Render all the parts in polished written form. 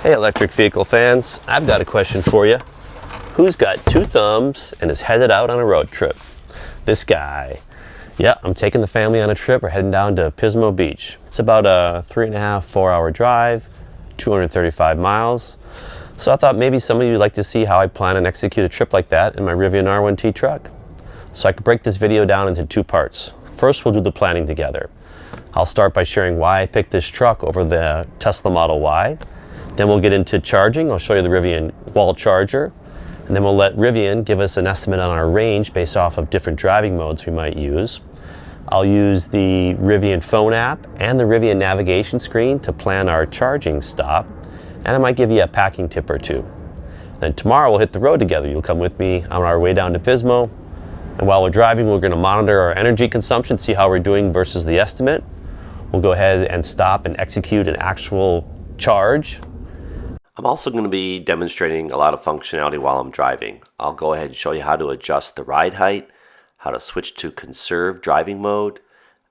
Hey electric vehicle fans, I've got a question for you. Who's got two thumbs and is headed out on a road trip? This guy. Yeah, I'm taking the family on a trip. We're heading down to Pismo Beach. It's about a 3.5, 4-hour drive, 235 miles. So I thought maybe some of you would like to see how I plan and execute a trip like that in my Rivian R1T truck. So I could break this video down into two parts. First, we'll do the planning together. I'll start by sharing why I picked this truck over the Tesla Model Y. Then we'll get into charging. I'll show you the Rivian Wall Charger. And then we'll let Rivian give us an estimate on our range based off of different driving modes we might use. I'll use the Rivian phone app and the Rivian navigation screen to plan our charging stop. And I might give you a packing tip or two. Then tomorrow we'll hit the road together. You'll come with me on our way down to Pismo. And while we're driving, we're going to monitor our energy consumption, see how we're doing versus the estimate. We'll go ahead and stop and execute an actual charge. I'm also going to be demonstrating a lot of functionality while I'm driving. I'll go ahead and show you how to adjust the ride height, how to switch to Conserve driving mode.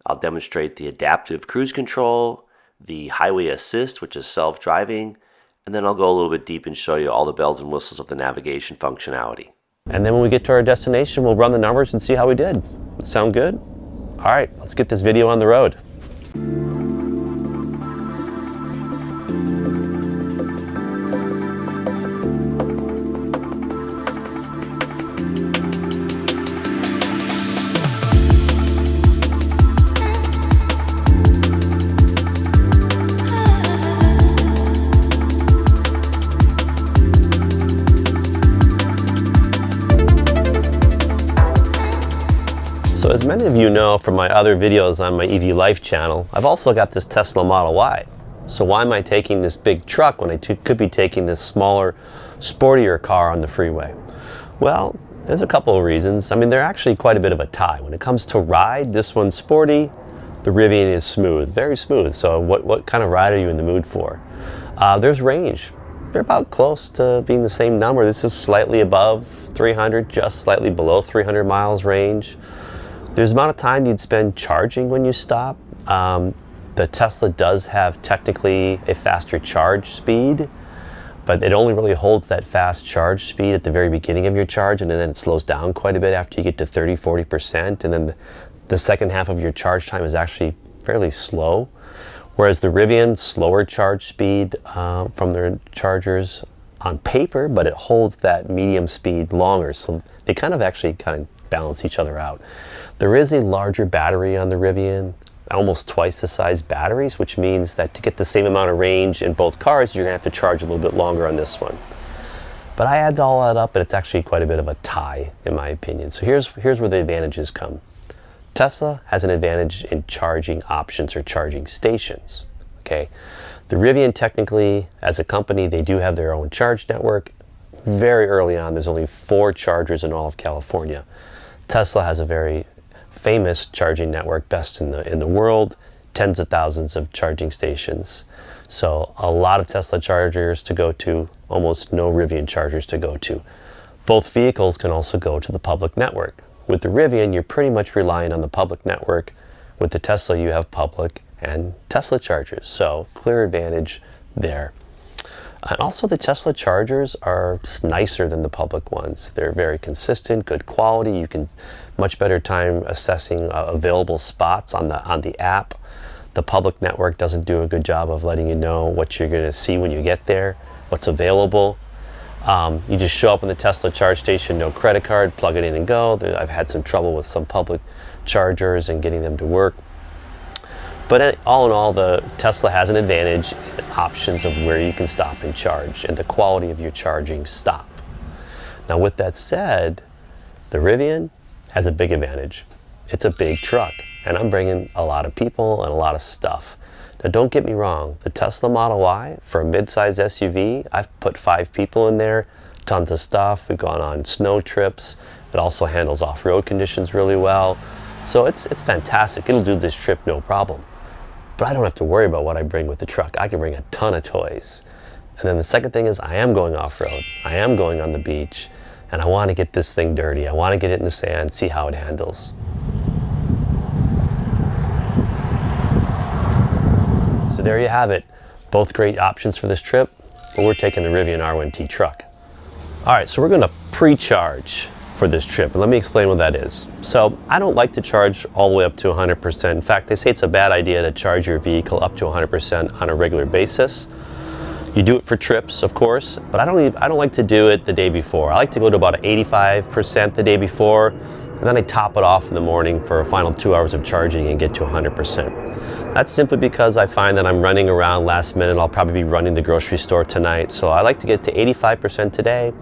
I'll demonstrate the adaptive cruise control, the highway assist, which is self-driving, and then I'll go a little bit deep and show you all the bells and whistles of the navigation functionality. And then when we get to our destination, we'll run the numbers and see how we did. Sound good? All right, let's get this video on the road. So as many of you know from my other videos on my EV Life channel, I've also got this Tesla Model Y. So why am I taking this big truck when I could be taking this smaller, sportier car on the freeway? Well, there's a couple of reasons. I mean, they're actually quite a bit of a tie. When it comes to ride, this one's sporty, the Rivian is smooth, very smooth. So what kind of ride are you in the mood for? There's range. They're about close to being the same number. This is slightly above 300, just slightly below 300 miles range. There's the amount of time you'd spend charging when you stop. The Tesla does have technically a faster charge speed, but it only really holds that fast charge speed at the very beginning of your charge, and then it slows down quite a bit after you get to 30–40%, and then the second half of your charge time is actually fairly slow. Whereas the Rivian, slower charge speed from their chargers on paper, but it holds that medium speed longer, so they kind of balance each other out. There is a larger battery on the Rivian, almost twice the size batteries, which means that to get the same amount of range in both cars, you're gonna have to charge a little bit longer on this one. But I add all that up and it's actually quite a bit of a tie in my opinion. So here's where the advantages come. Tesla has an advantage in charging options or charging stations, okay? The Rivian technically, as a company, they do have their own charge network. Very early on, there's only 4 chargers in all of California. Tesla has a very famous charging network, best in the world, tens of thousands of charging stations. So a lot of Tesla chargers to go to, almost no Rivian chargers to go to. Both vehicles can also go to the public network. With the Rivian, you're pretty much relying on the public network. With the Tesla, you have public and Tesla chargers. So clear advantage there. And also the Tesla chargers are just nicer than the public ones. They're very consistent, good quality. You can much better time assessing available spots on the app. The public network doesn't do a good job of letting you know what you're gonna see when you get there, what's available. You just show up in the Tesla charge station, no credit card, plug it in and go. I've had some trouble with some public chargers and getting them to work. But all in all, the Tesla has an advantage in options of where you can stop and charge and the quality of your charging stop. Now with that said, the Rivian has a big advantage. It's a big truck and I'm bringing a lot of people and a lot of stuff. Now don't get me wrong, the Tesla Model Y, for a mid-size SUV, I've put 5 people in there, tons of stuff. We've gone on snow trips. It also handles off-road conditions really well. So it's fantastic. It'll do this trip no problem. But I don't have to worry about what I bring with the truck. I can bring a ton of toys. And then the second thing is I am going off-road. I am going on the beach. And I want to get this thing dirty. I want to get it in the sand, see how it handles. So there you have it. Both great options for this trip. but we're taking the Rivian R1T truck. All right, so we're gonna pre-charge for this trip, and let me explain what that is. So I don't like to charge all the way up to 100%. In fact, they say it's a bad idea to charge your vehicle up to 100% on a regular basis. You do it for trips, of course, but I don't like to do it the day before. I like to go to about 85% the day before, and then I top it off in the morning for a final 2 hours of charging and get to 100%. That's simply because I find that I'm running around last minute. I'll probably be running the grocery store tonight, so I like to get to 85% today.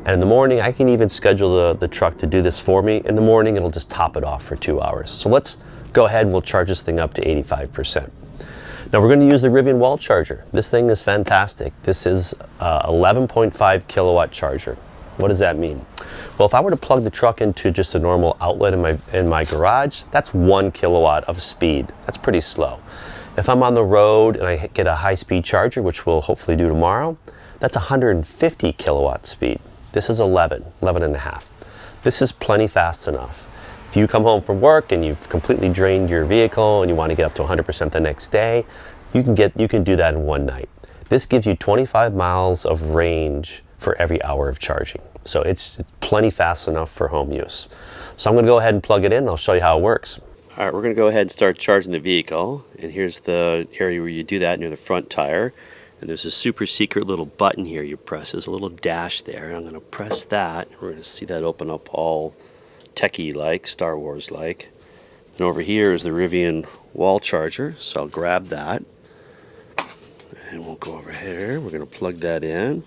And in the morning, I can even schedule the truck to do this for me. In the morning, it'll just top it off for 2 hours. So let's go ahead and we'll charge this thing up to 85%. Now we're going to use the Rivian Wall Charger. This thing is fantastic. This is a 11.5 kilowatt charger. What does that mean? Well, if I were to plug the truck into just a normal outlet in my garage, that's 1 kilowatt of speed. That's pretty slow. If I'm on the road and I get a high-speed charger, which we'll hopefully do tomorrow, that's 150 kilowatt speed. This is 11 and a half. This is plenty fast enough. If you come home from work and you've completely drained your vehicle and you want to get up to 100% the next day, you can do that in one night. This gives you 25 miles of range for every hour of charging. So it's plenty fast enough for home use. So I'm going to go ahead and plug it in and I'll show you how it works. All right, we're going to go ahead and start charging the vehicle. And here's the area where you do that near the front tire. And there's a super secret little button here you press. There's a little dash there. I'm going to press that. We're going to see that open up all techie-like, Star Wars-like. And over here is the Rivian Wall Charger. So I'll grab that. And we'll go over here. We're going to plug that in.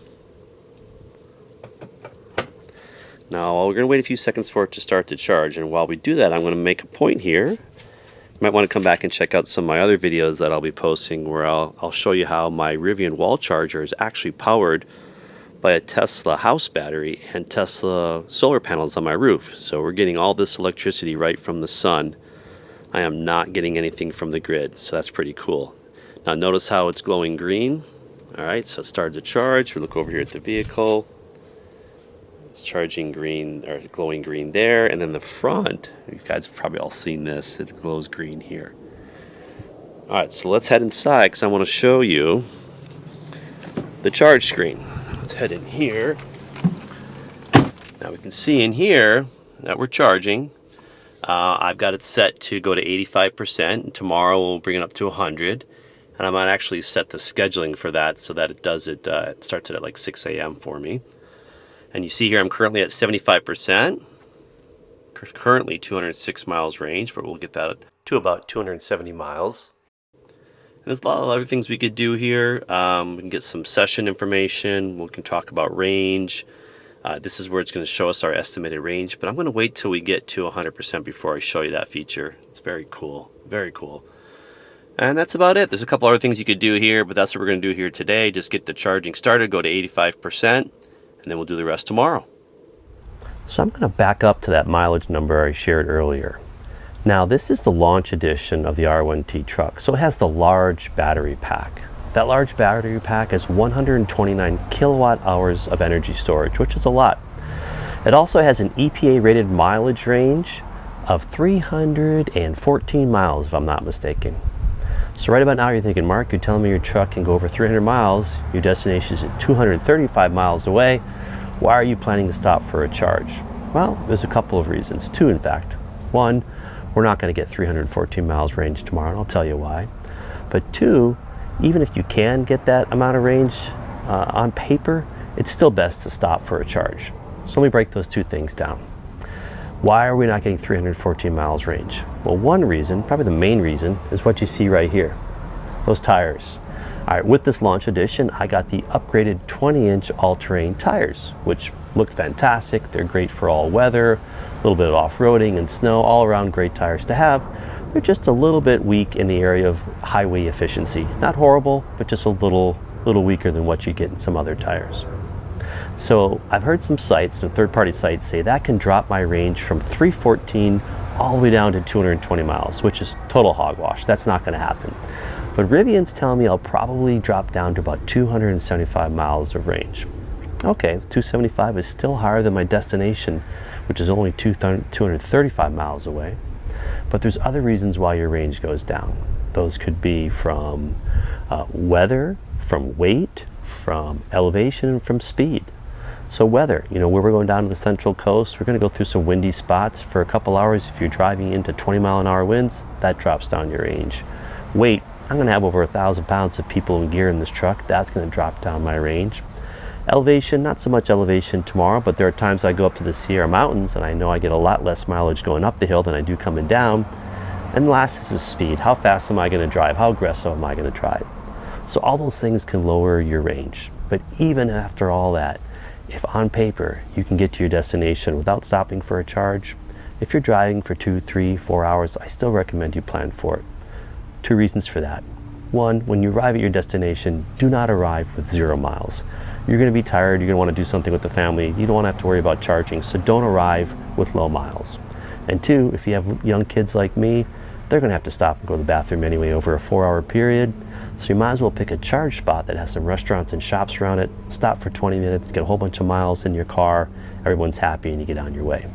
Now we're going to wait a few seconds for it to start to charge. And while we do that, I'm going to make a point here. You might want to come back and check out some of my other videos that I'll be posting where I'll show you how my Rivian Wall Charger is actually powered by a Tesla house battery and Tesla solar panels on my roof. So we're getting all this electricity right from the sun. I am not getting anything from the grid, so that's pretty cool. Now notice how it's glowing green. All right, so it started to charge. We look over here at the vehicle. It's charging green, or glowing green there, and then the front, you guys have probably all seen this, it glows green here. Alright, so let's head inside because I want to show you the charge screen. Let's head in here. Now we can see in here that we're charging. I've got it set to go to 85%, and tomorrow we'll bring it up to 100. And I might actually set the scheduling for that so that it starts at like 6 a.m. for me. And you see here I'm currently at 75%, currently 206 miles range, but we'll get that to about 270 miles. And there's a lot of other things we could do here. We can get some session information, we can talk about range. This is where it's going to show us our estimated range, but I'm going to wait till we get to 100% before I show you that feature. It's very cool, very cool. And that's about it. There's a couple other things you could do here, but that's what we're going to do here today. Just get the charging started, go to 85%. And then we'll do the rest tomorrow. So I'm going to back up to that mileage number I shared earlier. Now this is the launch edition of the R1T truck, so it has the large battery pack. That large battery pack has 129 kilowatt hours of energy storage, which is a lot. It also has an EPA rated mileage range of 314 miles, if I'm not mistaken. So right about now you're thinking, Mark, you're telling me your truck can go over 300 miles, your destination is at 235 miles away. Why are you planning to stop for a charge? Well, there's a couple of reasons, two in fact. One, we're not going to get 314 miles range tomorrow, and I'll tell you why. But two, even if you can get that amount of range on paper, it's still best to stop for a charge. So let me break those two things down. Why are we not getting 314 miles range? Well, one reason, probably the main reason, is what you see right here, those tires. All right, with this launch edition, I got the upgraded 20-inch all-terrain tires, which look fantastic. They're great for all weather, a little bit of off-roading and snow, all around great tires to have. They're just a little bit weak in the area of highway efficiency. Not horrible, but just a little weaker than what you get in some other tires. So I've heard some sites, some third-party sites, say that can drop my range from 314 all the way down to 220 miles, which is total hogwash. That's not going to happen. But Rivian's telling me I'll probably drop down to about 275 miles of range. Okay, 275 is still higher than my destination, which is only 235 miles away. But there's other reasons why your range goes down. Those could be from weather, from weight, from elevation and from speed. So weather, where we're going down to the Central Coast, we're going to go through some windy spots for a couple hours. If you're driving into 20-mile-an-hour winds, that drops down your range. Weight, I'm going to have over 1,000 pounds of people and gear in this truck. That's going to drop down my range. Elevation, not so much elevation tomorrow, but there are times I go up to the Sierra Mountains and I know I get a lot less mileage going up the hill than I do coming down. And last is the speed. How fast am I going to drive? How aggressive am I going to drive? So all those things can lower your range. But even after all that, if on paper you can get to your destination without stopping for a charge, if you're driving for 2, 3, 4 hours, I still recommend you plan for it. 2 reasons for that. One, when you arrive at your destination, do not arrive with 0 miles. You're going to be tired, you're going to want to do something with the family, you don't want to have to worry about charging, so don't arrive with low miles. And 2, if you have young kids like me, they're going to have to stop and go to the bathroom anyway over a 4-hour period. So you might as well pick a charge spot that has some restaurants and shops around it, stop for 20 minutes, get a whole bunch of miles in your car, everyone's happy, and you get on your way.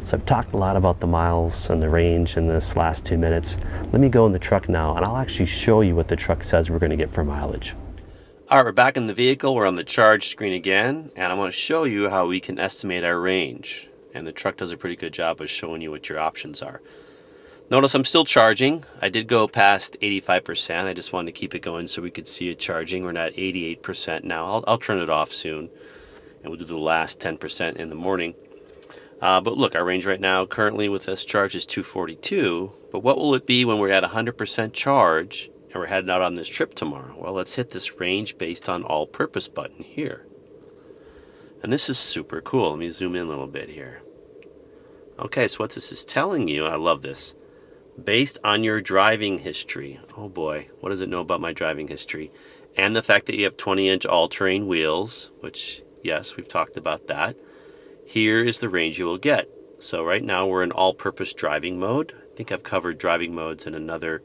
So I've talked a lot about the miles and the range in this last 2 minutes. Let me go in the truck now, and I'll actually show you what the truck says we're going to get for mileage. All right, we're back in the vehicle. We're on the charge screen again, and I want to show you how we can estimate our range. And the truck does a pretty good job of showing you what your options are. Notice I'm still charging. I did go past 85%. I just wanted to keep it going so we could see it charging. We're at 88% now. I'll turn it off soon, and we'll do the last 10% in the morning. But look, our range right now currently with this charge is 242. But what will it be when we're at 100% charge and we're heading out on this trip tomorrow? Well, let's hit this range based on all-purpose button here. And this is super cool. Let me zoom in a little bit here. Okay, so what this is telling you, I love this. Based on your driving history, oh boy, what does it know about my driving history? And the fact that you have 20-inch all-terrain wheels, which, yes, we've talked about that. Here is the range you will get. So right now we're in all-purpose driving mode. I think I've covered driving modes in another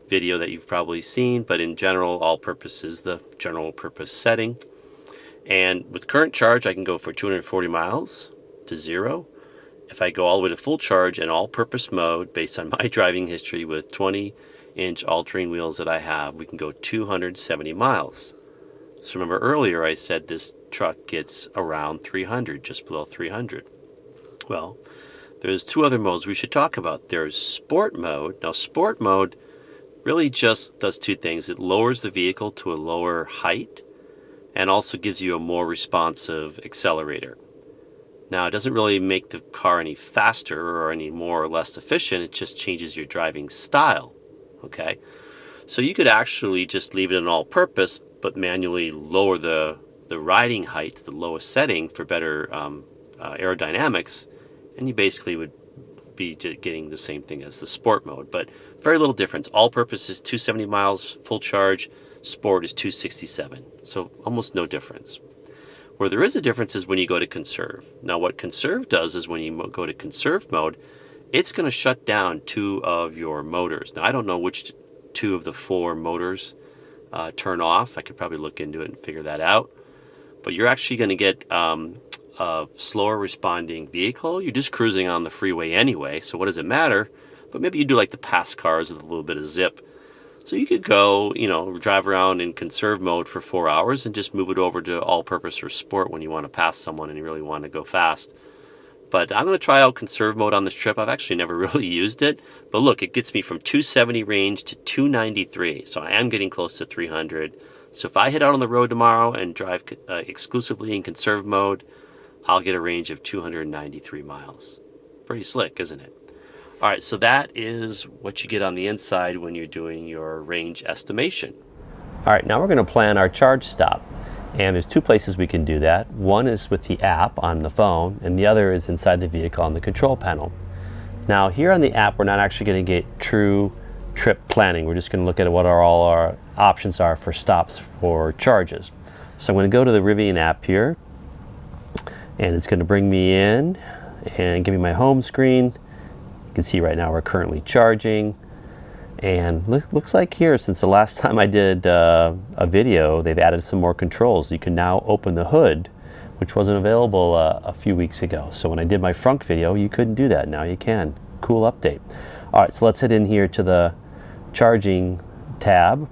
video that you've probably seen, but in general, all-purpose is the general purpose setting. And with current charge, I can go for 240 miles to 0. If I go all the way to full charge and all-purpose mode, based on my driving history with 20-inch all-terrain wheels that I have, we can go 270 miles. So remember earlier I said this truck gets around 300, just below 300. Well, there's 2 other modes we should talk about. There's sport mode. Now, sport mode really just does 2 things. It lowers the vehicle to a lower height and also gives you a more responsive accelerator. Now, it doesn't really make the car any faster or any more or less efficient. It just changes your driving style, okay? So you could actually just leave it in all-purpose, but manually lower the riding height to the lowest setting for better aerodynamics, and you basically would be getting the same thing as the sport mode, but very little difference. All-purpose is 270 miles, full charge. Sport is 267, so almost no difference. Where there is a difference is when you go to Conserve. Now what Conserve does is when you go to Conserve mode, it's going to shut down 2 of your motors. Now I don't know which 2 of the 4 motors turn off. I could probably look into it and figure that out. But you're actually going to get a slower responding vehicle. You're just cruising on the freeway anyway, so what does it matter? But maybe you do like the pass cars with a little bit of zip. So you could go, drive around in Conserve mode for 4 hours and just move it over to all-purpose or sport when you want to pass someone and you really want to go fast. But I'm going to try out Conserve mode on this trip. I've actually never really used it. But look, it gets me from 270 range to 293. So I am getting close to 300. So if I head out on the road tomorrow and drive exclusively in Conserve mode, I'll get a range of 293 miles. Pretty slick, isn't it? All right, so that is what you get on the inside when you're doing your range estimation. All right, now we're going to plan our charge stop. And there's 2 places we can do that. One is with the app on the phone, and the other is inside the vehicle on the control panel. Now here on the app, we're not actually going to get true trip planning. We're just going to look at what all our options are for stops for charges. So I'm going to go to the Rivian app here, and it's going to bring me in and give me my home screen. You can see right now we're currently charging, and looks like here, since the last time I did a video, they've added some more controls. You can now open the hood, which wasn't available a few weeks ago. So when I did my frunk video, you couldn't do that. Now you can. Cool update. All right, so let's head in here to the charging tab,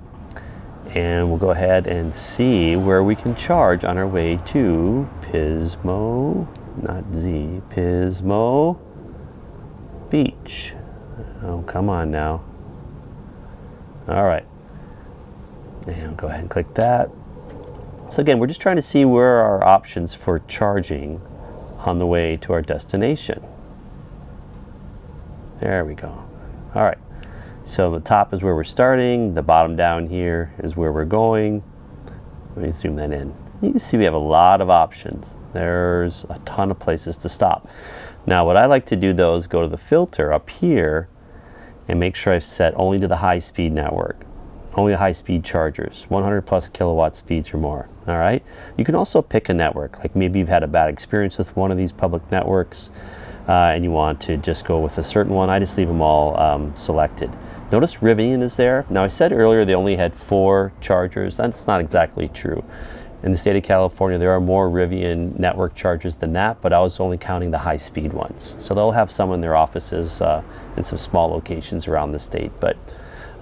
And we'll go ahead and see where we can charge on our way to Pismo, not Z, Pismo Beach. Oh, come on now. All right. And we'll go ahead and click that. So again, we're just trying to see where are our options for charging on the way to our destination. There we go. All right. So the top is where we're starting. The bottom down here is where we're going. Let me zoom that in. You can see we have a lot of options. There's a ton of places to stop. Now what I like to do though is go to the filter up here and make sure I've set only to the high-speed network. Only the high-speed chargers, 100 plus kilowatt speeds or more. All right. You can also pick a network. Like maybe you've had a bad experience with one of these public networks and you want to just go with a certain one. I just leave them all selected. Notice Rivian is there. Now I said earlier they only had 4 chargers. That's not exactly true. In the state of California, there are more Rivian network chargers than that, but I was only counting the high-speed ones. So they'll have some in their offices in some small locations around the state. But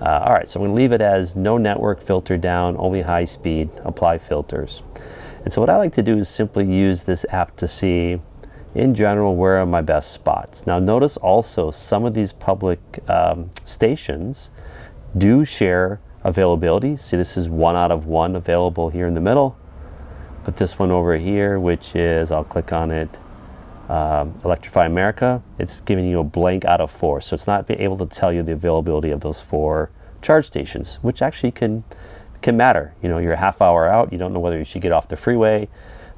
all right, so I'm going to leave it as no network, filter down, only high-speed, apply filters. And so what I like to do is simply use this app to see, in general, where are my best spots. Now notice also some of these public stations do share availability. See, this is 1 out of 1 available here in the middle. But this one over here, which is, I'll click on it, Electrify America, it's giving you a blank out of 4. So it's not able to tell you the availability of those 4 charge stations, which actually can matter. You know, you're a half hour out, you don't know whether you should get off the freeway.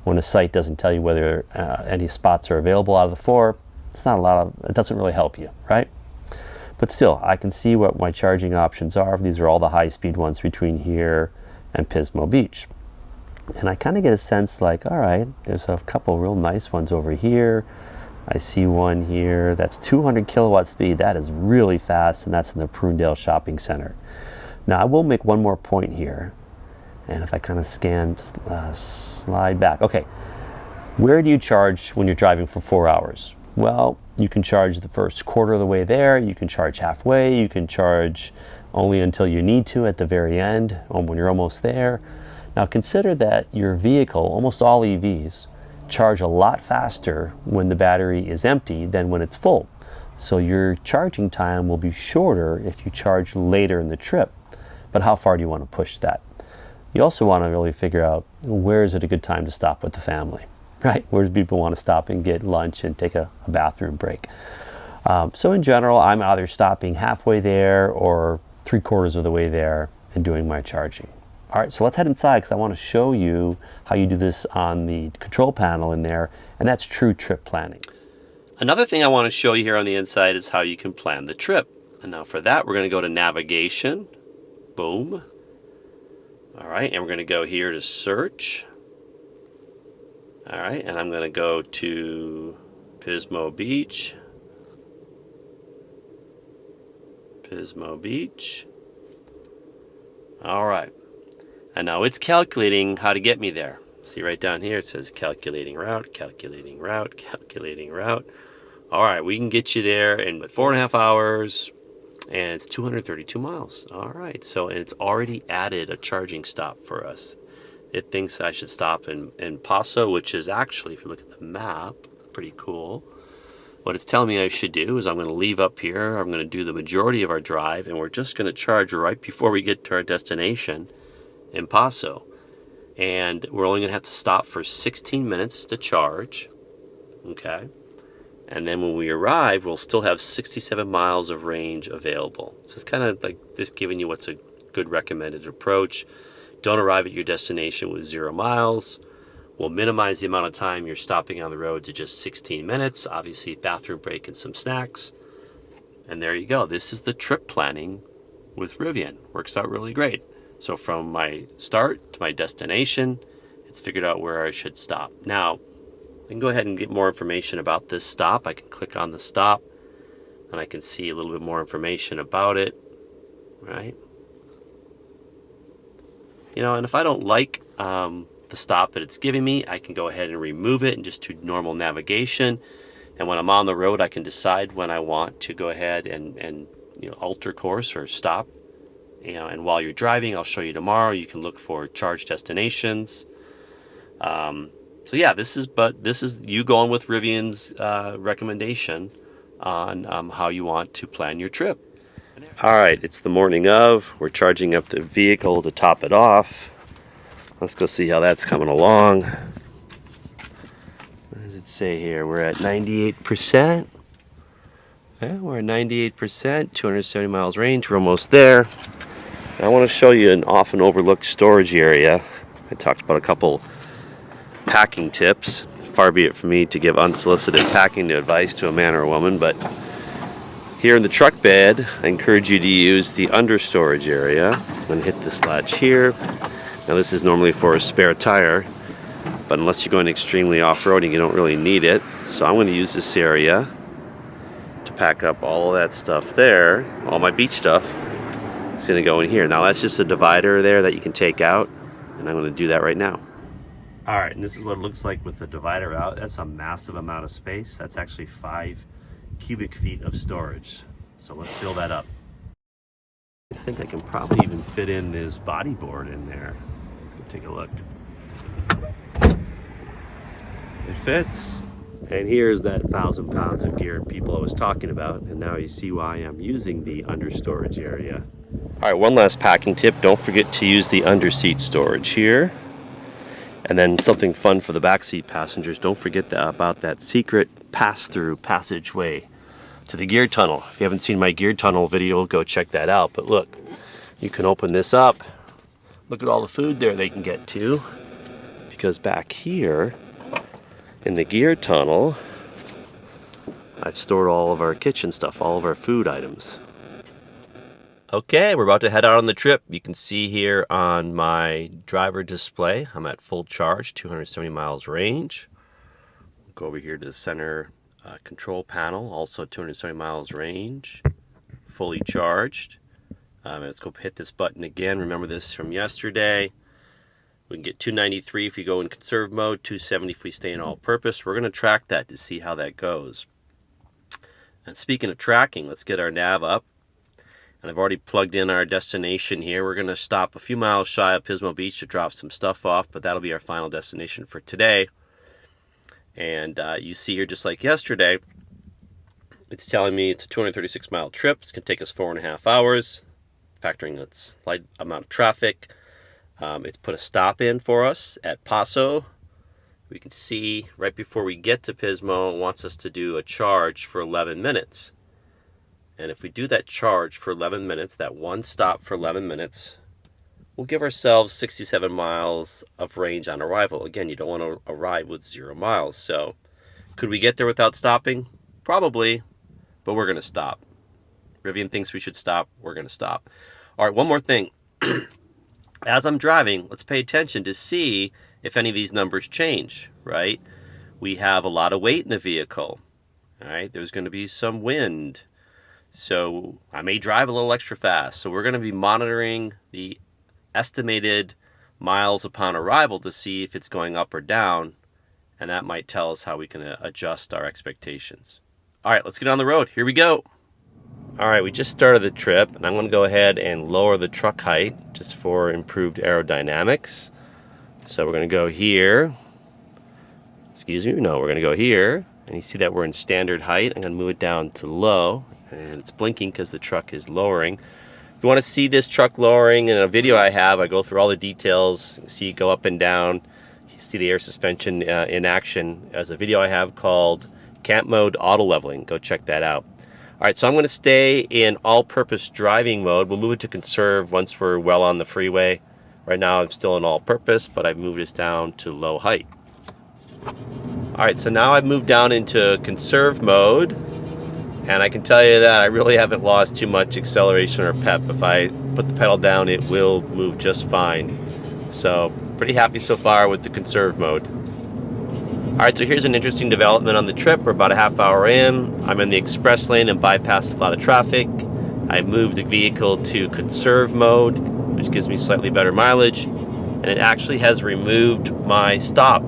When a site doesn't tell you whether any spots are available out of the 4, it's not a lot of, it doesn't really help you, right? But still, I can see what my charging options are. These are all the high-speed ones between here and Pismo Beach. And I kind of get a sense like, all right, there's a couple real nice ones over here. I see one here that's 200 kilowatt speed. That is really fast, and that's in the Prunedale Shopping Center. Now, I will make one more point here. And if I kind of scan, slide back. Okay, where do you charge when you're driving for 4 hours? Well, you can charge the first quarter of the way there. You can charge halfway. You can charge only until you need to at the very end, when you're almost there. Now consider that your vehicle, almost all EVs, charge a lot faster when the battery is empty than when it's full. So your charging time will be shorter if you charge later in the trip. But how far do you want to push that? You also want to really figure out, where is it a good time to stop with the family, right? Where do people want to stop and get lunch and take a bathroom break? So in general, I'm either stopping halfway there or 3/4 of the way there and doing my charging. All right, so let's head inside because I want to show you how you do this on the control panel in there, and that's true trip planning. Another thing I want to show you here on the inside is how you can plan the trip. And now for that, we're going to go to Navigation. Boom. All right, and we're going to go here to Search. All right, and I'm going to go to Pismo Beach. Pismo Beach. All right. And now it's calculating how to get me there. See right down here, it says calculating route, calculating route, calculating route. All right, we can get you there in 4.5 hours, and it's 232 miles. All right, so and it's already added a charging stop for us. It thinks I should stop in Paso, which is actually, if you look at the map, pretty cool. What it's telling me I should do is I'm going to leave up here. I'm going to do the majority of our drive, and we're just going to charge right before we get to our destination in Paso. And we're only going to have to stop for 16 minutes to charge. Okay. And then when we arrive, we'll still have 67 miles of range available. So it's kind of like this giving you what's a good recommended approach. Don't arrive at your destination with 0 miles. We'll minimize the amount of time you're stopping on the road to just 16 minutes. Obviously, bathroom break and some snacks. And there you go. This is the trip planning with Rivian. Works out really great. So from my start to my destination, it's figured out where I should stop. Now, I can go ahead and get more information about this stop. I can click on the stop, and I can see a little bit more information about it, right? You know, and if I don't like the stop that it's giving me, I can go ahead and remove it and just do normal navigation. And when I'm on the road, I can decide when I want to go ahead and alter course or stop and while you're driving, I'll show you tomorrow, you can look for charge destinations. So yeah, this is you going with Rivian's recommendation on how you want to plan your trip. All right, it's the morning of. We're charging up the vehicle to top it off. Let's go see how that's coming along. What does it say here? We're at 98%. Yeah, we're at 98%, 270 miles range. We're almost there. I want to show you an often overlooked storage area. I talked about a couple packing tips. Far be it from me to give unsolicited packing advice to a man or a woman, but here in the truck bed, I encourage you to use the under storage area. I'm going to hit this latch here. Now this is normally for a spare tire, but unless you're going extremely off-roading, you don't really need it. So I'm going to use this area to pack up all of that stuff there. All my beach stuff is going to go in here. Now that's just a divider there that you can take out, and I'm going to do that right now. All right, and this is what it looks like with the divider out. That's a massive amount of space. That's actually 5 cubic feet of storage. So let's fill that up. I think I can probably even fit in this bodyboard in there. Let's go take a look. It fits. And here's that 1,000 pounds of gear people I was talking about. And now you see why I'm using the under storage area. All right, one last packing tip. Don't forget to use the under seat storage here. And then something fun for the backseat passengers, don't forget about that secret pass-through passageway to the gear tunnel. If you haven't seen my gear tunnel video, go check that out. But look, you can open this up. Look at all the food there they can get to. Because back here in the gear tunnel, I've stored all of our kitchen stuff, all of our food items. Okay, we're about to head out on the trip. You can see here on my driver display, I'm at full charge, 270 miles range. We'll go over here to the center control panel, also 270 miles range, fully charged. Let's go hit this button again. Remember this from yesterday. We can get 293 if you go in conserve mode, 270 if we stay in all purpose. We're going to track that to see how that goes. And speaking of tracking, let's get our nav up. And I've already plugged in our destination here. We're going to stop a few miles shy of Pismo Beach to drop some stuff off, but that'll be our final destination for today. And you see here, just like yesterday, it's telling me it's a 236 mile trip. It's going to take us 4.5 hours, factoring a slight amount of traffic. It's put a stop in for us at Paso. We can see right before we get to Pismo, it wants us to do a charge for 11 minutes. And if we do that charge for 11 minutes, that one stop for 11 minutes, we'll give ourselves 67 miles of range on arrival. Again, you don't want to arrive with 0 miles. So could we get there without stopping? Probably, but we're going to stop. Rivian thinks we should stop. We're going to stop. All right, one more thing. As I'm driving, let's pay attention to see if any of these numbers change, right? We have a lot of weight in the vehicle, all right? There's going to be some wind. So I may drive a little extra fast. So we're going to be monitoring the estimated miles upon arrival to see if it's going up or down. And that might tell us how we can adjust our expectations. All right, let's get on the road. Here we go. All right, we just started the trip, and I'm going to go ahead and lower the truck height just for improved aerodynamics. So we're going to go here. Excuse me. No, we're going to go here. And you see that we're in standard height. I'm going to move it down to low. And it's blinking because the truck is lowering. If you want to see this truck lowering in a video I have, I go through all the details. You see it go up and down. You see the air suspension in action. There's a video I have called Camp Mode Auto Leveling. Go check that out. All right, so I'm going to stay in all-purpose driving mode. We'll move it to conserve once we're well on the freeway. Right now I'm still in all-purpose, but I've moved this down to low height. All right, so now I've moved down into conserve mode. And I can tell you that I really haven't lost too much acceleration or pep. If I put the pedal down, it will move just fine. So pretty happy so far with the conserve mode. All right, so here's an interesting development on the trip. We're about a half hour in. I'm in the express lane and bypassed a lot of traffic. I moved the vehicle to conserve mode, which gives me slightly better mileage. And it actually has removed my stop.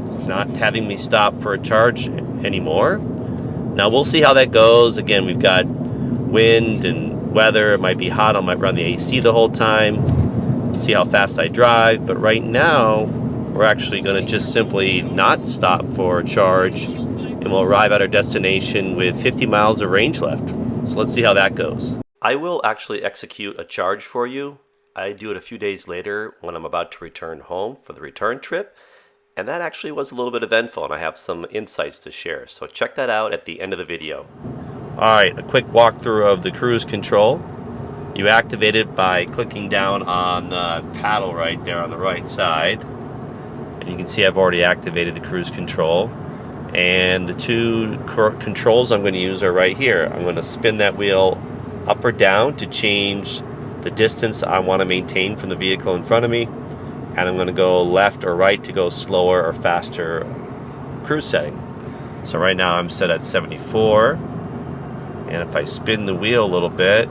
It's not having me stop for a charge anymore. Now we'll see how that goes. Again, we've got wind and weather. It might be hot. I might run the AC the whole time, see how fast I drive. But right now, we're actually going to just simply not stop for a charge, and we'll arrive at our destination with 50 miles of range left. So let's see how that goes. I will actually execute a charge for you. I do it a few days later when I'm about to return home for the return trip. And that actually was a little bit eventful, and I have some insights to share. So check that out at the end of the video. Alright, a quick walkthrough of the cruise control. You activate it by clicking down on the paddle right there on the right side. And you can see I've already activated the cruise control. And the two controls I'm going to use are right here. I'm going to spin that wheel up or down to change the distance I want to maintain from the vehicle in front of me. And I'm going to go left or right to go slower or faster cruise setting. So right now I'm set at 74. And if I spin the wheel a little bit,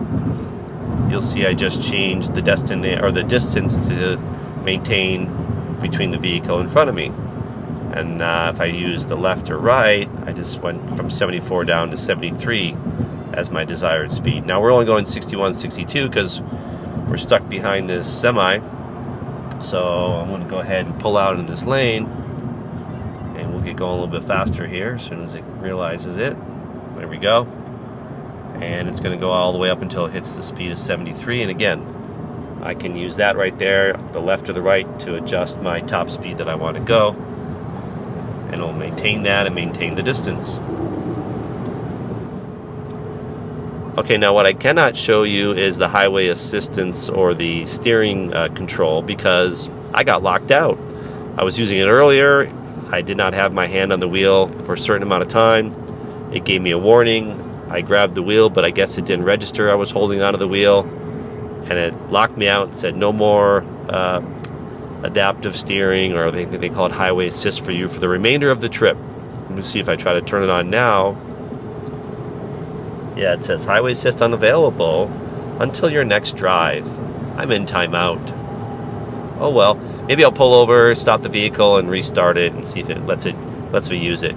you'll see I just changed the distance to maintain between the vehicle in front of me. And if I use the left or right, I just went from 74 down to 73 as my desired speed. Now we're only going 61, 62 because we're stuck behind this semi. So I'm going to go ahead and pull out in this lane, and we'll get going a little bit faster here as soon as it realizes it. There we go. And it's going to go all the way up until it hits the speed of 73. And again, I can use that right there, the left or the right, to adjust my top speed that I want to go. And it'll maintain that and maintain the distance. Okay, now what I cannot show you is the highway assistance or the steering control because I got locked out. I was using it earlier. I did not have my hand on the wheel for a certain amount of time. It gave me a warning. I grabbed the wheel, but I guess it didn't register I was holding onto the wheel. And it locked me out and said no more adaptive steering, or they call it highway assist for you for the remainder of the trip. Let me see if I try to turn it on now. Yeah, it says highway assist unavailable until your next drive. I'm in timeout. Oh well, maybe I'll pull over, stop the vehicle, and restart it and see if it lets me use it.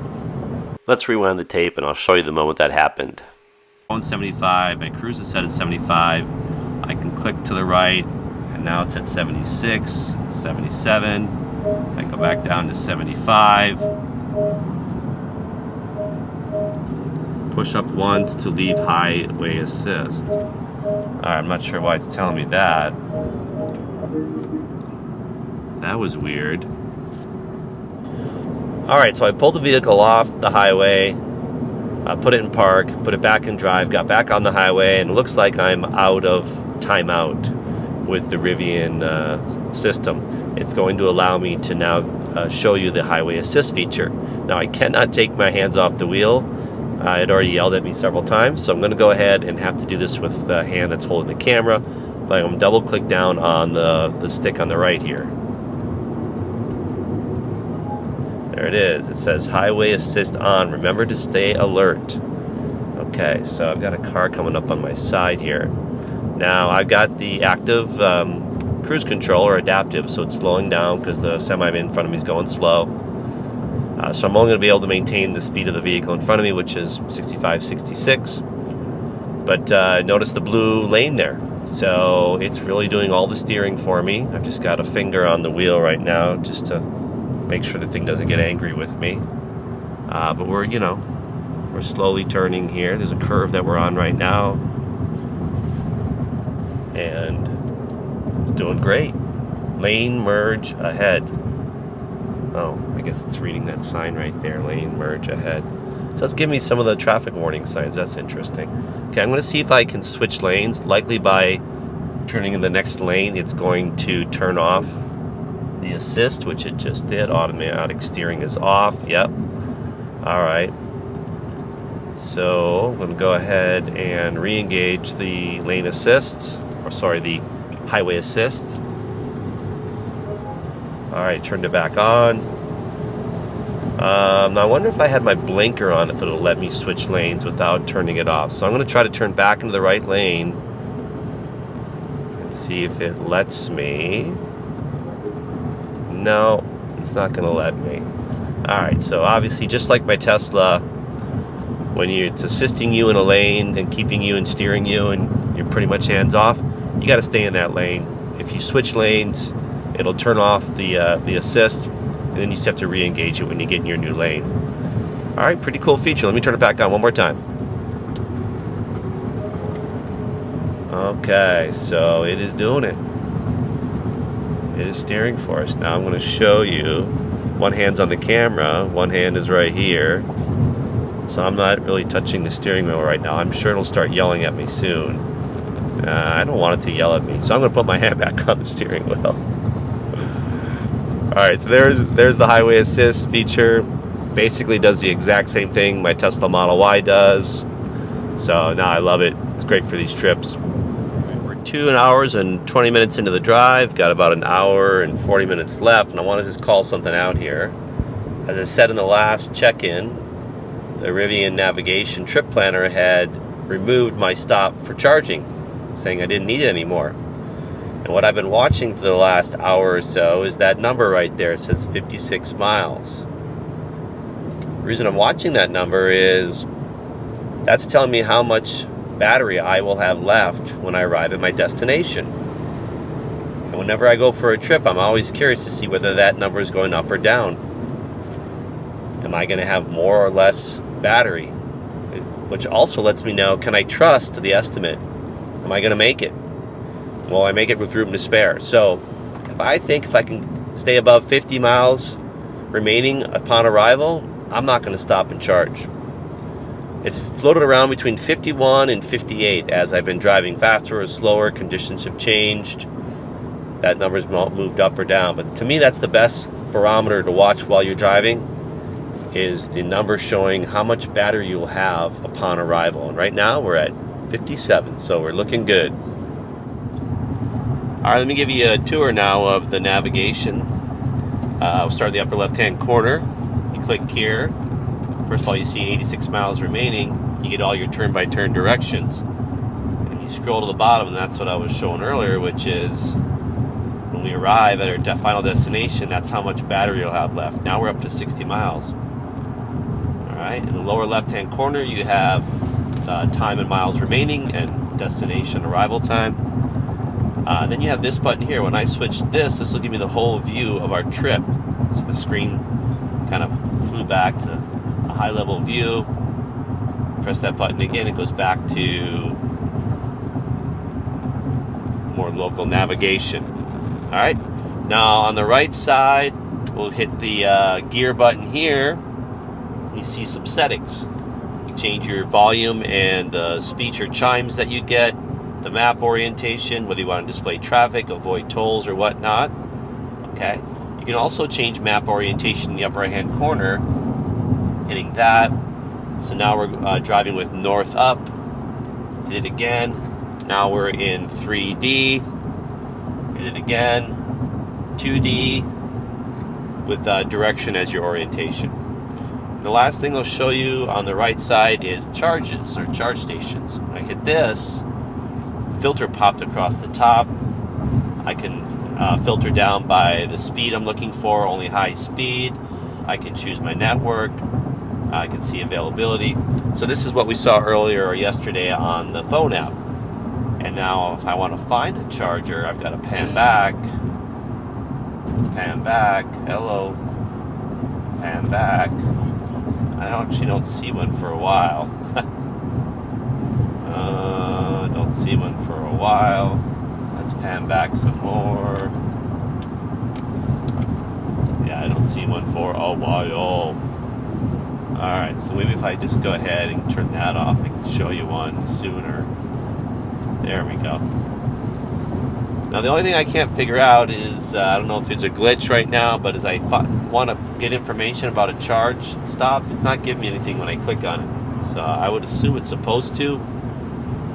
Let's rewind the tape and I'll show you the moment that happened. 175, my cruise is set at 75. I can click to the right, and now it's at 76, 77. I can go back down to 75. Push up once to leave highway assist. Alright, I'm not sure why it's telling me that. That was weird. Alright, so I pulled the vehicle off the highway, put it in park, put it back in drive, got back on the highway, and it looks like I'm out of timeout with the Rivian system. It's going to allow me to now show you the highway assist feature. Now I cannot take my hands off the wheel. It already yelled at me several times, so I'm going to go ahead and have to do this with the hand that's holding the camera. But I'm going to double click down on the stick on the right here. There it is. It says highway assist on. Remember to stay alert. Okay, so I've got a car coming up on my side here. Now I've got the active cruise control, or adaptive, so it's slowing down because the semi in front of me is going slow. So I'm only going to be able to maintain the speed of the vehicle in front of me, which is 65, 66. But notice the blue lane there. So it's really doing all the steering for me. I've just got a finger on the wheel right now just to make sure the thing doesn't get angry with me. But we're slowly turning here. There's a curve that we're on right now. And doing great. Lane merge ahead. Oh, I guess it's reading that sign right there, lane merge ahead. So it's giving me some of the traffic warning signs. That's interesting. Okay, I'm going to see if I can switch lanes. Likely by turning in the next lane, it's going to turn off the assist, which it just did. Automatic steering is off. Yep. All right. So I'm going to go ahead and re-engage the lane assist, or sorry, the highway assist. Alright, turned it back on. Now I wonder if I had my blinker on, if it'll let me switch lanes without turning it off. So I'm going to try to turn back into the right lane and see if it lets me. No, it's not going to let me. Alright, so obviously just like my Tesla, when it's assisting you in a lane and keeping you and steering you, and you're pretty much hands off. You got to stay in that lane. If you switch lanes, it'll turn off the assist, and then you just have to re-engage it when you get in your new lane. All right, pretty cool feature. Let me turn it back on one more time. Okay, so it is doing it. It is steering for us. Now I'm going to show you. One hand's on the camera, one hand is right here. So I'm not really touching the steering wheel right now. I'm sure it'll start yelling at me soon. I don't want it to yell at me, so I'm going to put my hand back on the steering wheel. Alright, so there's the highway assist feature. Basically does the exact same thing my Tesla Model Y does. So now I love it. It's great for these trips. We're 2 hours and 20 minutes into the drive. Got about an hour and 40 minutes left, and I want to just call something out here. As I said in the last check-in, the Rivian navigation trip planner had removed my stop for charging, saying I didn't need it anymore. And what I've been watching for the last hour or so is that number right there. It says 56 miles. The reason I'm watching that number is that's telling me how much battery I will have left when I arrive at my destination. And whenever I go for a trip, I'm always curious to see whether that number is going up or down. Am I going to have more or less battery? Which also lets me know, can I trust the estimate? Am I going to make it? Will I make it with room to spare? So if I can stay above 50 miles remaining upon arrival, I'm not going to stop and charge. It's floated around between 51 and 58 as I've been driving faster or slower. Conditions have changed. That number's moved up or down. But to me, that's the best barometer to watch while you're driving, is the number showing how much battery you'll have upon arrival. And right now we're at 57, so we're looking good. All right, let me give you a tour now of the navigation. We'll start in the upper left-hand corner. You click here. First of all, you see 86 miles remaining. You get all your turn-by-turn directions. And you scroll to the bottom, and that's what I was showing earlier, which is when we arrive at our final destination, that's how much battery you'll have left. Now we're up to 60 miles. All right, in the lower left-hand corner, you have time and miles remaining and destination arrival time. Then you have this button here. When I switch this will give me the whole view of our trip. So the screen kind of flew back to a high-level view. Press that button again, it goes back to more local navigation. All right, now on the right side, we'll hit the gear button here. You see some settings. You change your volume and the speech or chimes that you get, the map orientation, whether you want to display traffic, avoid tolls or whatnot. Okay. You can also change map orientation in the upper right hand corner, hitting that. So now we're driving with north up. Hit it again. Now we're in 3D. Hit it again. 2D with direction as your orientation. The last thing I'll show you on the right side is charges or charge stations. I hit this, filter popped across the top. I can filter down by the speed I'm looking for, only high speed. I can choose my network. I can see availability. So this is what we saw earlier or yesterday on the phone app. And now if I want to find a charger, I've got to pan back, hello, pan back. I actually don't see one for a while. Don't see one for a while. Let's pan back some more. Yeah, I don't see one for a while. Alright, so maybe if I just go ahead and turn that off, I can show you one sooner. There we go. Now the only thing I can't figure out is, I don't know if it's a glitch right now, but as I want to get information about a charge stop, it's not giving me anything when I click on it. So I would assume it's supposed to.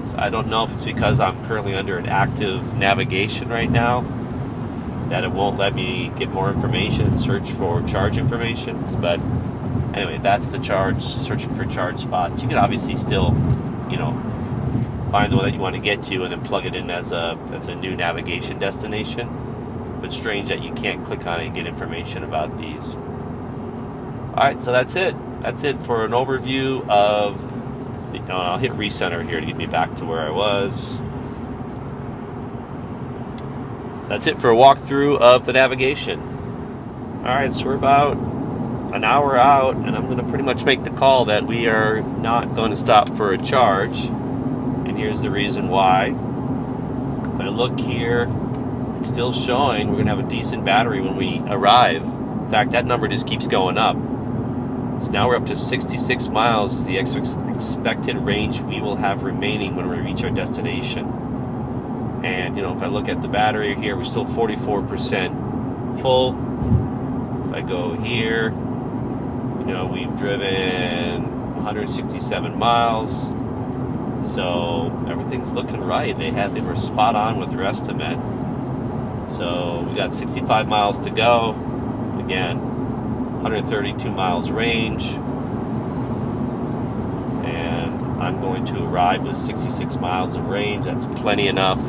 So I don't know if it's because I'm currently under an active navigation right now that it won't let me get more information and search for charge information. But anyway, that's the charge, searching for charge spots. You can obviously still, find the one that you want to get to and then plug it in as a new navigation destination. But strange that you can't click on it and get information about these. Alright, so that's it. That's it for an overview of, I'll hit recenter here to get me back to where I was. That's it for a walkthrough of the navigation. All right, so we're about an hour out, and I'm going to pretty much make the call that we are not going to stop for a charge. And here's the reason why. If I look here, it's still showing we're going to have a decent battery when we arrive. In fact, that number just keeps going up. So now we're up to 66 miles is the expected range we will have remaining when we reach our destination. And you know, if I look at the battery here, we're still 44% full. If I go here, you know, we've driven 167 miles. So everything's looking right. They were spot on with their estimate. So we got 65 miles to go. Again, 132 miles range. And I'm going to arrive with 66 miles of range. That's plenty enough.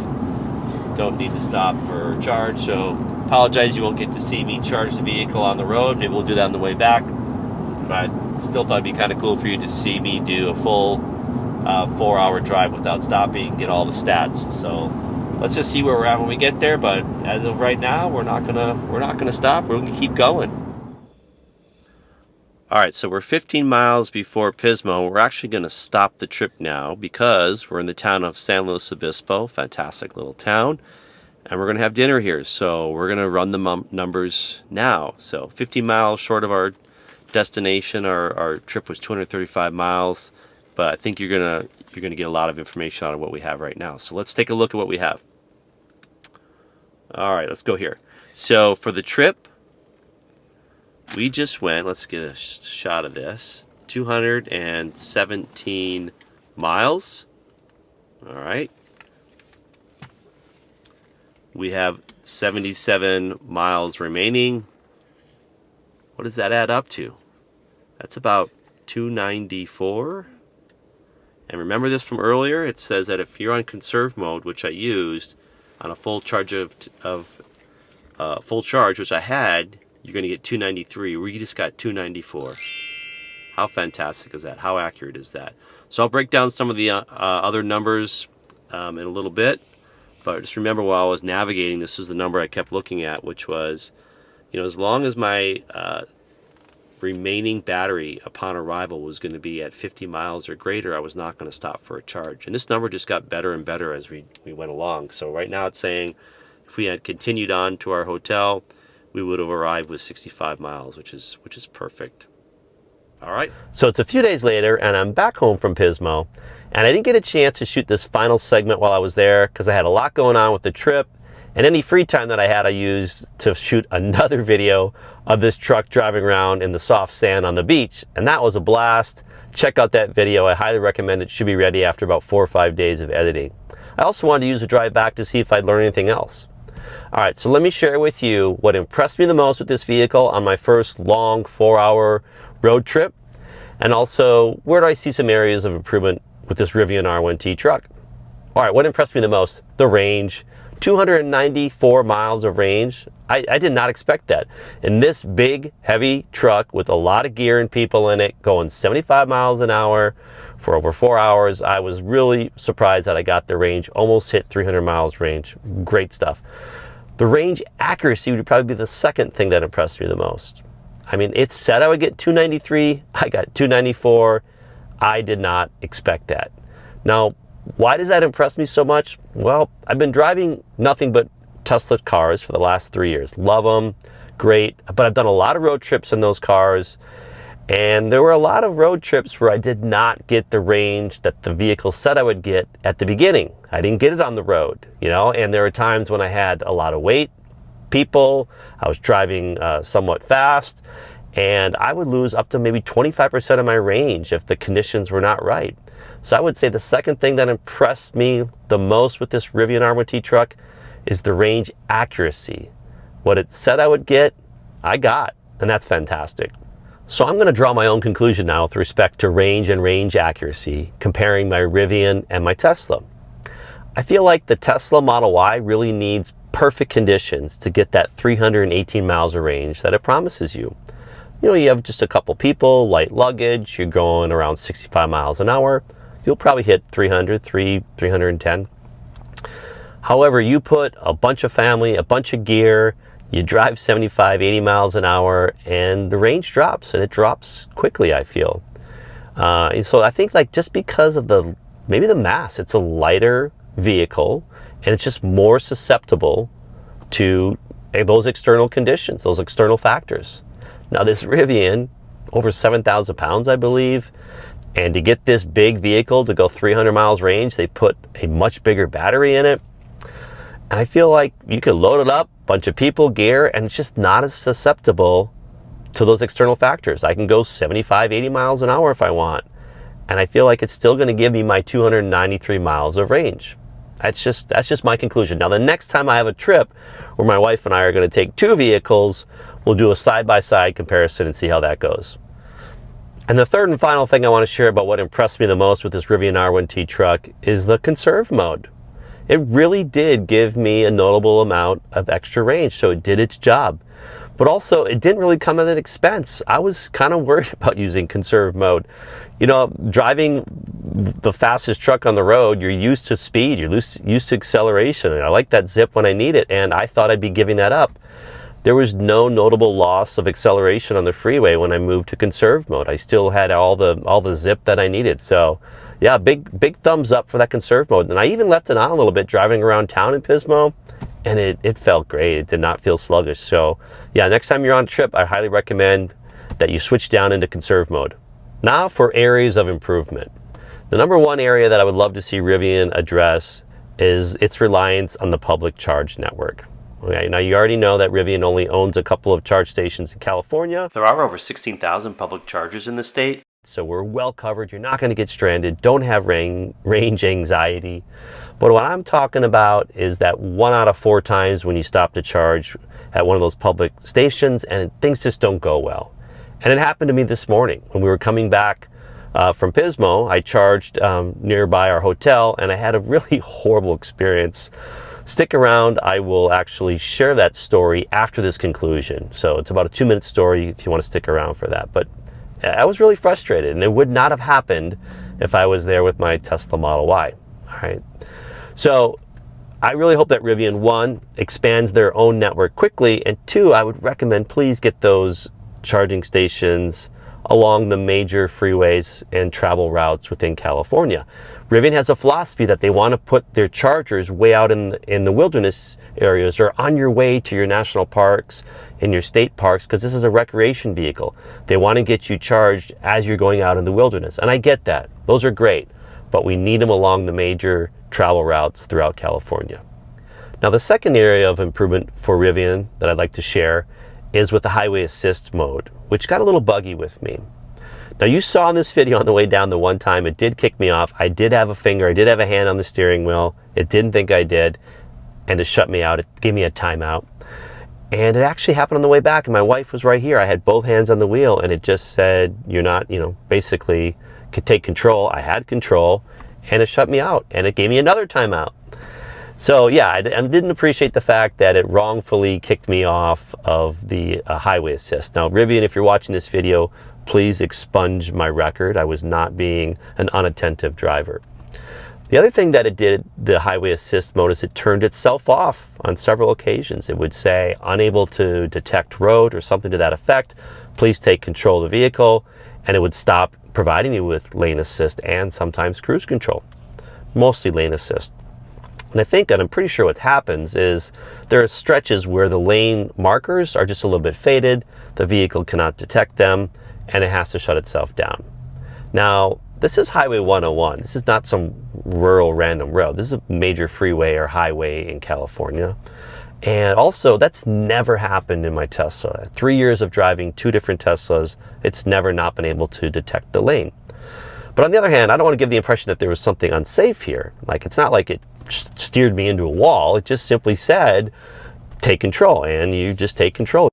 Don't need to stop for a charge. So apologize, you won't get to see me charge the vehicle on the road. Maybe we'll do that on the way back. But I still thought it'd be kind of cool for you to see me do a full 4-hour drive without stopping, get all the stats. So let's just see where we're at when we get there. But as of right now, we're not gonna stop. We're gonna keep going. All right, so we're 15 miles before Pismo. We're actually going to stop the trip now because we're in the town of San Luis Obispo, fantastic little town, and we're going to have dinner here. So we're going to run the numbers now. So 15 miles short of our destination. Our trip was 235 miles, but I think you're going to get a lot of information out of what we have right now. So let's take a look at what we have. All right, let's go here. So for the trip, we just went, let's get a shot of this, 217 miles. All right. We have 77 miles remaining. What does that add up to? That's about 294. And remember this from earlier? It says that if you're on conserve mode, which I used, on a full charge full charge, which I had, you're going to get 293. We just got 294. How fantastic is that? How accurate is that? So I'll break down some of the other numbers in a little bit. But just remember, while I was navigating, this was the number I kept looking at, which was, you know, as long as my remaining battery upon arrival was going to be at 50 miles or greater, I was not going to stop for a charge. And this number just got better and better as we went along. So right now it's saying if we had continued on to our hotel, we would have arrived with 65 miles, which is perfect. All right. So it's a few days later, and I'm back home from Pismo, and I didn't get a chance to shoot this final segment while I was there because I had a lot going on with the trip, and any free time that I had, I used to shoot another video of this truck driving around in the soft sand on the beach, and that was a blast. Check out that video. I highly recommend it. It should be ready after about 4 or 5 days of editing. I also wanted to use the drive back to see if I'd learn anything else. All right, so let me share with you what impressed me the most with this vehicle on my first long 4-hour road trip, and also where do I see some areas of improvement with this Rivian R1T truck. All right, what impressed me the most? The range. 294 miles of range. I did not expect that. In this big, heavy truck with a lot of gear and people in it, going 75 miles an hour for over 4 hours, I was really surprised that I got the range, almost hit 300 miles range. Great stuff. The range accuracy would probably be the second thing that impressed me the most. I mean, it said I would get 293, I got 294. I did not expect that. Now, why does that impress me so much? Well, I've been driving nothing but Tesla cars for the last 3 years. Love them, great, but I've done a lot of road trips in those cars, and there were a lot of road trips where I did not get the range that the vehicle said I would get at the beginning. I didn't get it on the road, you know, and there were times when I had a lot of weight, people, I was driving somewhat fast, and I would lose up to maybe 25% of my range if the conditions were not right. So I would say the second thing that impressed me the most with this Rivian R1T truck is the range accuracy. What it said I would get, I got, and that's fantastic. So I'm going to draw my own conclusion now with respect to range and range accuracy, comparing my Rivian and my Tesla. I feel like the Tesla Model Y really needs perfect conditions to get that 318 miles of range that it promises you. You know, you have just a couple people, light luggage, you're going around 65 miles an hour, you'll probably hit 310. However, you put a bunch of family, a bunch of gear, you drive 75, 80 miles an hour, and the range drops, and it drops quickly, I feel. And so I think like just because of maybe the mass, it's a lighter vehicle, and it's just more susceptible to those external conditions, those external factors. Now this Rivian, over 7,000 pounds, I believe, and to get this big vehicle to go 300 miles range, they put a much bigger battery in it. And I feel like you could load it up, bunch of people, gear, and it's just not as susceptible to those external factors. I can go 75, 80 miles an hour if I want. And I feel like it's still gonna give me my 293 miles of range. That's just my conclusion. Now, the next time I have a trip where my wife and I are gonna take two vehicles, we'll do a side-by-side comparison and see how that goes. And the third and final thing I wanna share about what impressed me the most with this Rivian R1T truck is the Conserve mode. It really did give me a notable amount of extra range, so it did its job. But also, it didn't really come at an expense. I was kind of worried about using Conserve mode. You know, driving the fastest truck on the road, you're used to speed, you're used to acceleration, and I like that zip when I need it, and I thought I'd be giving that up. There was no notable loss of acceleration on the freeway when I moved to Conserve mode. I still had all the zip that I needed. So yeah, big thumbs up for that Conserve mode. And I even left it on a little bit driving around town in Pismo, and it felt great. It did not feel sluggish. So yeah, next time you're on a trip, I highly recommend that you switch down into Conserve mode. Now for areas of improvement. The number one area that I would love to see Rivian address is its reliance on the public charge network. Okay, now you already know that Rivian only owns a couple of charge stations in California. There are over 16,000 public chargers in the state, so we're well covered. You're not going to get stranded. Don't have range anxiety. But what I'm talking about is that 1 out of 4 times when you stop to charge at one of those public stations and things just don't go well. And it happened to me this morning when we were coming back from Pismo. I charged nearby our hotel, and I had a really horrible experience. Stick around, I will actually share that story after this conclusion. So it's about a 2-minute story if you want to stick around for that. But I was really frustrated, and it would not have happened if I was there with my Tesla Model Y. All right. So I really hope that Rivian, 1, expands their own network quickly, and 2, I would recommend please get those charging stations along the major freeways and travel routes within California. Rivian has a philosophy that they want to put their chargers way out in the wilderness areas or on your way to your national parks and your state parks, because this is a recreation vehicle. They want to get you charged as you're going out in the wilderness. And I get that. Those are great. But we need them along the major travel routes throughout California. Now, the second area of improvement for Rivian that I'd like to share is with the highway assist mode, which got a little buggy with me. Now, you saw in this video on the way down the one time it did kick me off. I did have a finger, I did have a hand on the steering wheel. It didn't think I did, and it shut me out. It gave me a timeout. And it actually happened on the way back, and my wife was right here. I had both hands on the wheel, and it just said, you're not, basically could take control. I had control, and it shut me out, and it gave me another timeout. So yeah, I didn't appreciate the fact that it wrongfully kicked me off of the highway assist. Now, Rivian, if you're watching this video, please expunge my record. I was not being an unattentive driver. The other thing that it did, the highway assist mode, is it turned itself off on several occasions. It would say, unable to detect road or something to that effect. Please take control of the vehicle, and it would stop providing you with lane assist and sometimes cruise control, mostly lane assist. And I think, and I'm pretty sure what happens is there are stretches where the lane markers are just a little bit faded, the vehicle cannot detect them, and it has to shut itself down. Now, this is Highway 101. This is not some rural random road. This is a major freeway or highway in California. And also, that's never happened in my Tesla. 3 years of driving 2 different Teslas, it's never not been able to detect the lane. But on the other hand, I don't want to give the impression that there was something unsafe here. Like, it's not like it steered me into a wall. It just simply said, take control, and you just take control.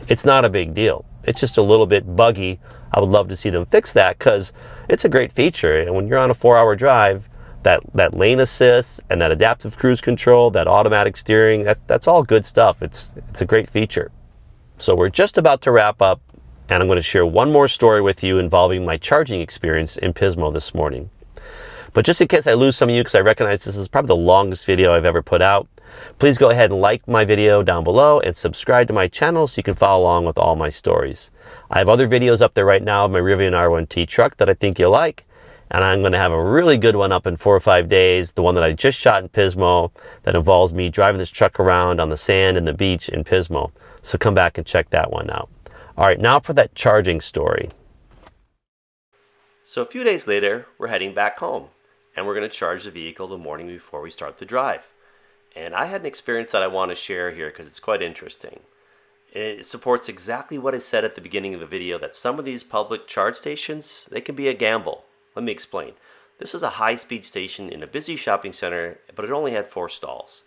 It's not a big deal. It's just a little bit buggy. I would love to see them fix that, because it's a great feature. And when you're on a 4-hour drive, that lane assist and that adaptive cruise control, that automatic steering, that's all good stuff. It's a great feature. So we're just about to wrap up, and I'm going to share one more story with you involving my charging experience in Pismo this morning. But just in case I lose some of you, because I recognize this is probably the longest video I've ever put out, please go ahead and like my video down below and subscribe to my channel so you can follow along with all my stories. I have other videos up there right now of my Rivian R1T truck that I think you'll like. And I'm going to have a really good one up in 4 or 5 days, the one that I just shot in Pismo that involves me driving this truck around on the sand and the beach in Pismo. So come back and check that one out. All right, now for that charging story. So a few days later, we're heading back home, and we're going to charge the vehicle the morning before we start the drive. And I had an experience that I want to share here because it's quite interesting. It supports exactly what I said at the beginning of the video, that some of these public charge stations, they can be a gamble. Let me explain. This is a high-speed station in a busy shopping center, but it only had 4 stalls.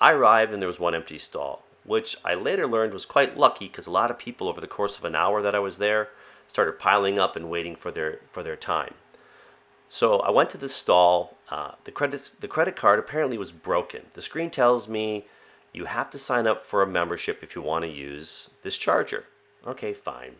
I arrived and there was 1 empty stall, which I later learned was quite lucky because a lot of people over the course of an hour that I was there started piling up and waiting for their time. So I went to the stall. The credit card apparently was broken. The screen tells me you have to sign up for a membership if you want to use this charger. Okay, fine.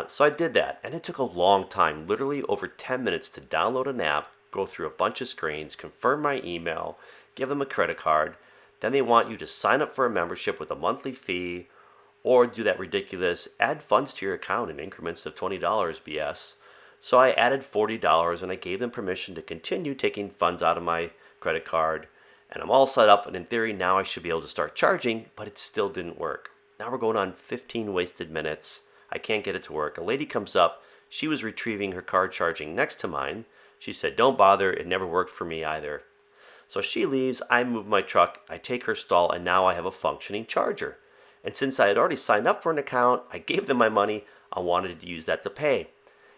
So I did that, and it took a long time, literally over 10 minutes, to download an app, go through a bunch of screens, confirm my email, give them a credit card. Then they want you to sign up for a membership with a monthly fee, or do that ridiculous add funds to your account in increments of $20 BS. So I added $40, and I gave them permission to continue taking funds out of my credit card. And I'm all set up, and in theory now I should be able to start charging, but it still didn't work. Now we're going on 15 wasted minutes. I can't get it to work. A lady comes up. She was retrieving her car charging next to mine. She said, "Don't bother. It never worked for me either." So she leaves. I move my truck. I take her stall, and now I have a functioning charger. And since I had already signed up for an account, I gave them my money. I wanted to use that to pay.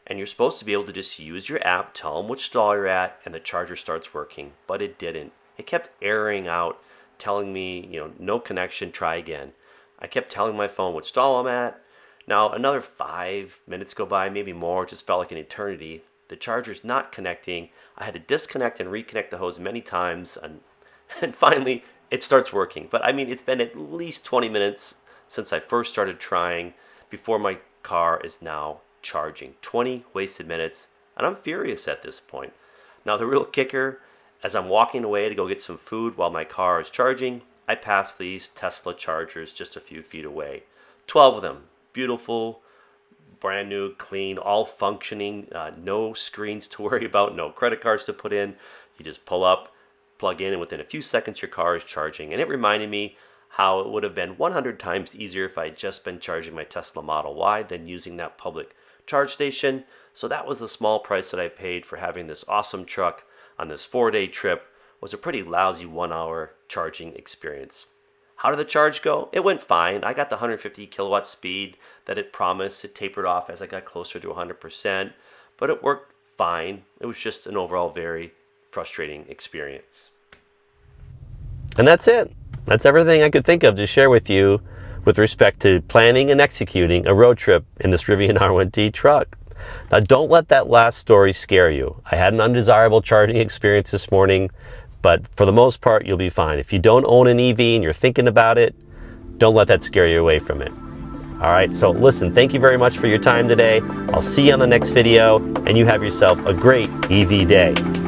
And you're supposed to be able to just use your app, tell them which stall you're at, and the charger starts working. But it didn't. It kept erroring out, telling me, no connection, try again. I kept telling my phone which stall I'm at. Now, another 5 minutes go by, maybe more. It just felt like an eternity. The charger's not connecting. I had to disconnect and reconnect the hose many times, and finally, it starts working. But I mean, it's been at least 20 minutes since I first started trying before my car is now charging. 20 wasted minutes, and I'm furious at this point. Now, the real kicker, as I'm walking away to go get some food while my car is charging, I pass these Tesla chargers just a few feet away. 12 of them. Beautiful, brand new, clean, all functioning, no screens to worry about, no credit cards to put in. You just pull up, plug in, and within a few seconds your car is charging. And it reminded me how it would have been 100 times easier if I had just been charging my Tesla Model Y than using that public charge station. So that was the small price that I paid for having this awesome truck on this 4-day trip. Was a pretty lousy 1-hour charging experience. How did the charge go? It went fine. I got the 150 kilowatt speed that it promised. It tapered off as I got closer to 100%, but it worked fine. It was just an overall very frustrating experience. And that's it. That's everything I could think of to share with you with respect to planning and executing a road trip in this Rivian R1T truck. Now, don't let that last story scare you. I had an undesirable charging experience this morning, but for the most part, you'll be fine. If you don't own an EV and you're thinking about it, don't let that scare you away from it. All right, so listen, thank you very much for your time today. I'll see you on the next video, and you have yourself a great EV day.